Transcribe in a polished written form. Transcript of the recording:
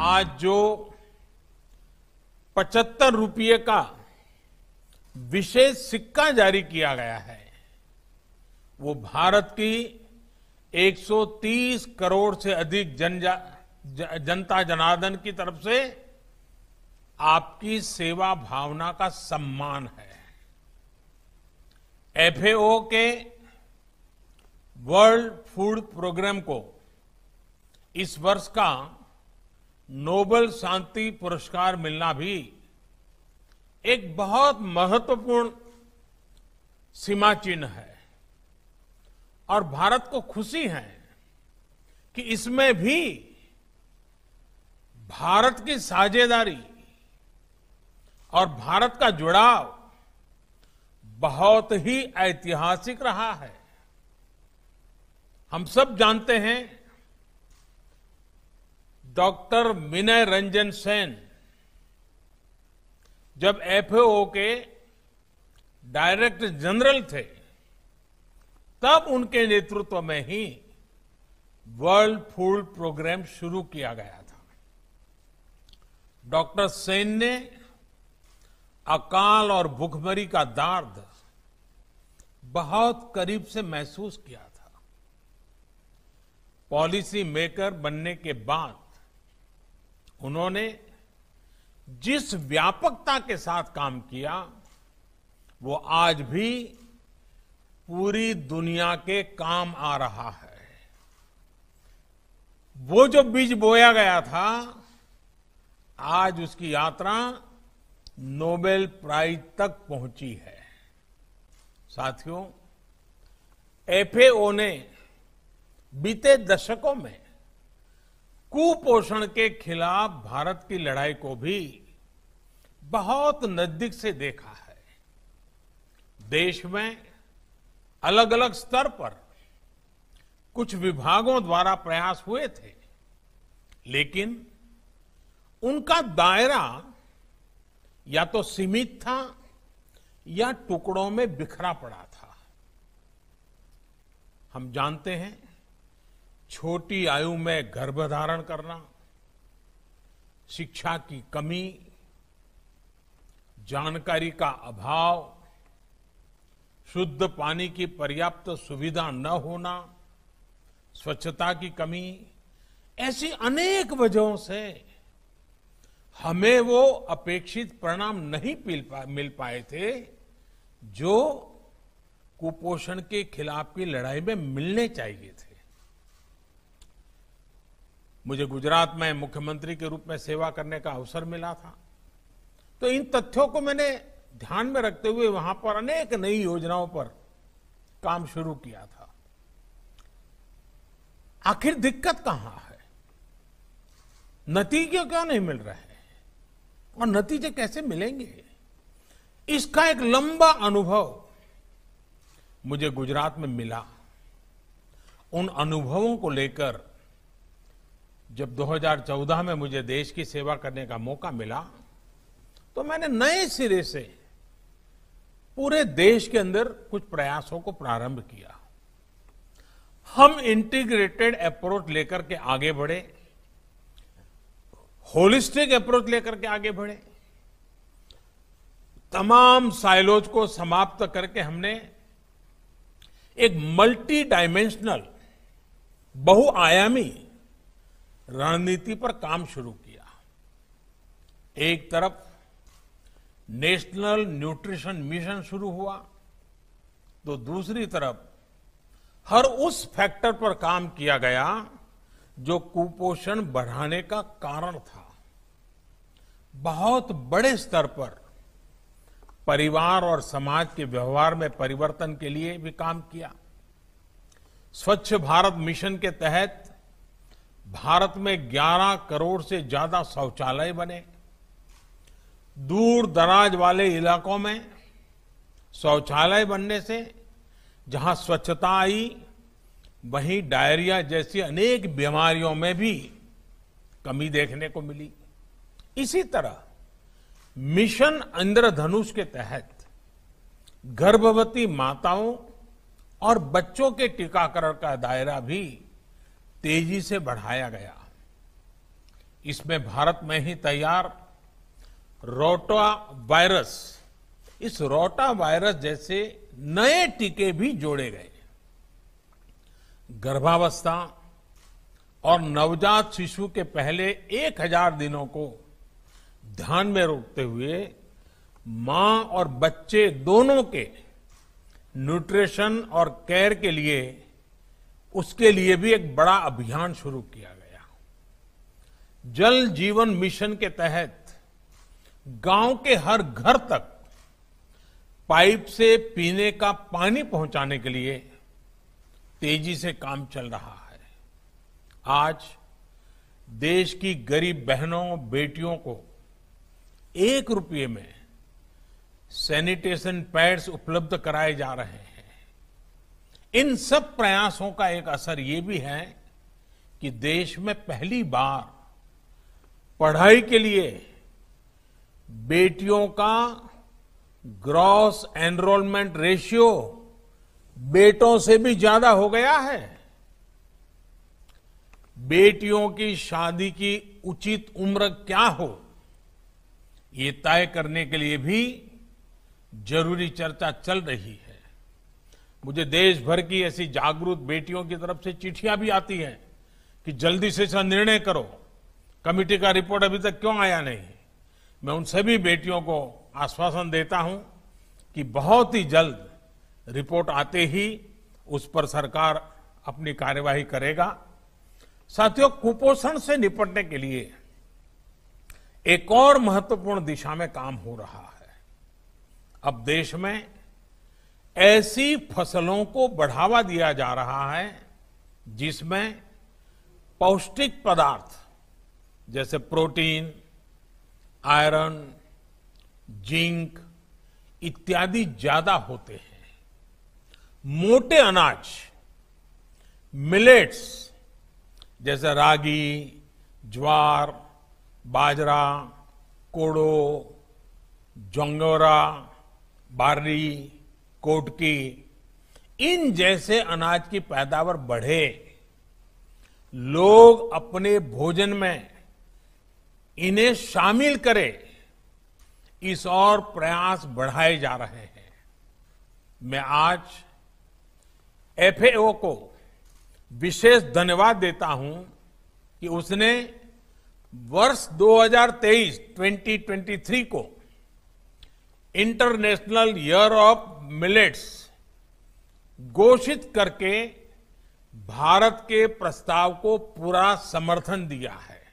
आज जो 75 रुपये का विशेष सिक्का जारी किया गया है, वो भारत की 130 करोड़ से अधिक जनता जनार्दन की तरफ से आपकी सेवा भावना का सम्मान है। एफएओ के वर्ल्ड फूड प्रोग्राम को इस वर्ष का नोबेल शांति पुरस्कार मिलना भी एक बहुत महत्वपूर्ण सीमा चिन्ह है और भारत को खुशी है कि इसमें भी भारत की साझेदारी और भारत का जुड़ाव बहुत ही ऐतिहासिक रहा है। हम सब जानते हैं डॉक्टर विनय रंजन सेन जब एफएओ के डायरेक्टर जनरल थे, तब उनके नेतृत्व में ही वर्ल्ड फूड प्रोग्राम शुरू किया गया था। डॉक्टर सेन ने अकाल और भूखमरी का दर्द बहुत करीब से महसूस किया था। पॉलिसी मेकर बनने के बाद उन्होंने जिस व्यापकता के साथ काम किया, वो आज भी पूरी दुनिया के काम आ रहा है। वो जो बीज बोया गया था, आज उसकी यात्रा नोबेल प्राइज तक पहुंची है। साथियों, एफएओ ने बीते दशकों में कुपोषण के खिलाफ भारत की लड़ाई को भी बहुत नजदीक से देखा है। देश में अलग अलग स्तर पर कुछ विभागों द्वारा प्रयास हुए थे, लेकिन उनका दायरा या तो सीमित था या टुकड़ों में बिखरा पड़ा था। हम जानते हैं, छोटी आयु में गर्भधारण करना, शिक्षा की कमी, जानकारी का अभाव, शुद्ध पानी की पर्याप्त सुविधा न होना, स्वच्छता की कमी, ऐसी अनेक वजहों से हमें वो अपेक्षित परिणाम नहीं मिल पाए थे जो कुपोषण के खिलाफ की लड़ाई में मिलने चाहिए थे। मुझे गुजरात में मुख्यमंत्री के रूप में सेवा करने का अवसर मिला था, तो इन तथ्यों को मैंने ध्यान में रखते हुए वहां पर अनेक नई योजनाओं पर काम शुरू किया था। आखिर दिक्कत कहां है? नतीजे क्यों नहीं मिल रहे हैं और नतीजे कैसे मिलेंगे? इसका एक लंबा अनुभव मुझे गुजरात में मिला। उन अनुभवों को लेकर जब 2014 में मुझे देश की सेवा करने का मौका मिला, तो मैंने नए सिरे से पूरे देश के अंदर कुछ प्रयासों को प्रारंभ किया। हम इंटीग्रेटेड अप्रोच लेकर के आगे बढ़े, होलिस्टिक अप्रोच लेकर के आगे बढ़े। तमाम साइलोज को समाप्त करके हमने एक मल्टी डायमेंशनल, बहुआयामी रणनीति पर काम शुरू किया। एक तरफ नेशनल न्यूट्रिशन मिशन शुरू हुआ, तो दूसरी तरफ हर उस फैक्टर पर काम किया गया जो कुपोषण बढ़ाने का कारण था। बहुत बड़े स्तर पर परिवार और समाज के व्यवहार में परिवर्तन के लिए भी काम किया। स्वच्छ भारत मिशन के तहत भारत में 11 करोड़ से ज्यादा शौचालय बने। दूर दराज वाले इलाकों में शौचालय बनने से जहां स्वच्छता आई, वहीं डायरिया जैसी अनेक बीमारियों में भी कमी देखने को मिली। इसी तरह मिशन इंद्रधनुष के तहत गर्भवती माताओं और बच्चों के टीकाकरण का दायरा भी तेजी से बढ़ाया गया। इसमें भारत में ही तैयार रोटा वायरस, इस रोटा वायरस जैसे नए टीके भी जोड़े गए। गर्भावस्था और नवजात शिशु के पहले 1000 दिनों को ध्यान में रखते हुए मां और बच्चे दोनों के न्यूट्रिशन और केयर के लिए, उसके लिए भी एक बड़ा अभियान शुरू किया गया। जल जीवन मिशन के तहत गांव के हर घर तक पाइप से पीने का पानी पहुंचाने के लिए तेजी से काम चल रहा है। आज देश की गरीब बहनों बेटियों को 1 रुपये में सैनिटेशन पैड्स उपलब्ध कराए जा रहे हैं। इन सब प्रयासों का एक असर ये भी है कि देश में पहली बार पढ़ाई के लिए बेटियों का ग्रॉस एनरोलमेंट रेशियो बेटों से भी ज्यादा हो गया है। बेटियों की शादी की उचित उम्र क्या हो, ये तय करने के लिए भी जरूरी चर्चा चल रही है। मुझे देश भर की ऐसी जागरूक बेटियों की तरफ से चिट्ठियां भी आती हैं कि जल्दी से इसका निर्णय करो, कमेटी का रिपोर्ट अभी तक क्यों आया नहीं। मैं उन सभी बेटियों को आश्वासन देता हूं कि बहुत ही जल्द रिपोर्ट आते ही उस पर सरकार अपनी कार्यवाही करेगा। साथियों, कुपोषण से निपटने के लिए एक और महत्वपूर्ण दिशा में काम हो रहा है। अब देश में ऐसी फसलों को बढ़ावा दिया जा रहा है जिसमें पौष्टिक पदार्थ जैसे प्रोटीन, आयरन, जिंक इत्यादि ज्यादा होते हैं। मोटे अनाज, मिलेट्स जैसे रागी, ज्वार, बाजरा, कोडो, जोंगोरा, बार्ली, कोटकी, इन जैसे अनाज की पैदावार बढ़े, लोग अपने भोजन में इन्हें शामिल करें, इस और प्रयास बढ़ाए जा रहे हैं। मैं आज एफएओ को विशेष धन्यवाद देता हूं कि उसने वर्ष 2023 को इंटरनेशनल ईयर ऑफ मिलेट्स घोषित करके भारत के प्रस्ताव को पूरा समर्थन दिया है।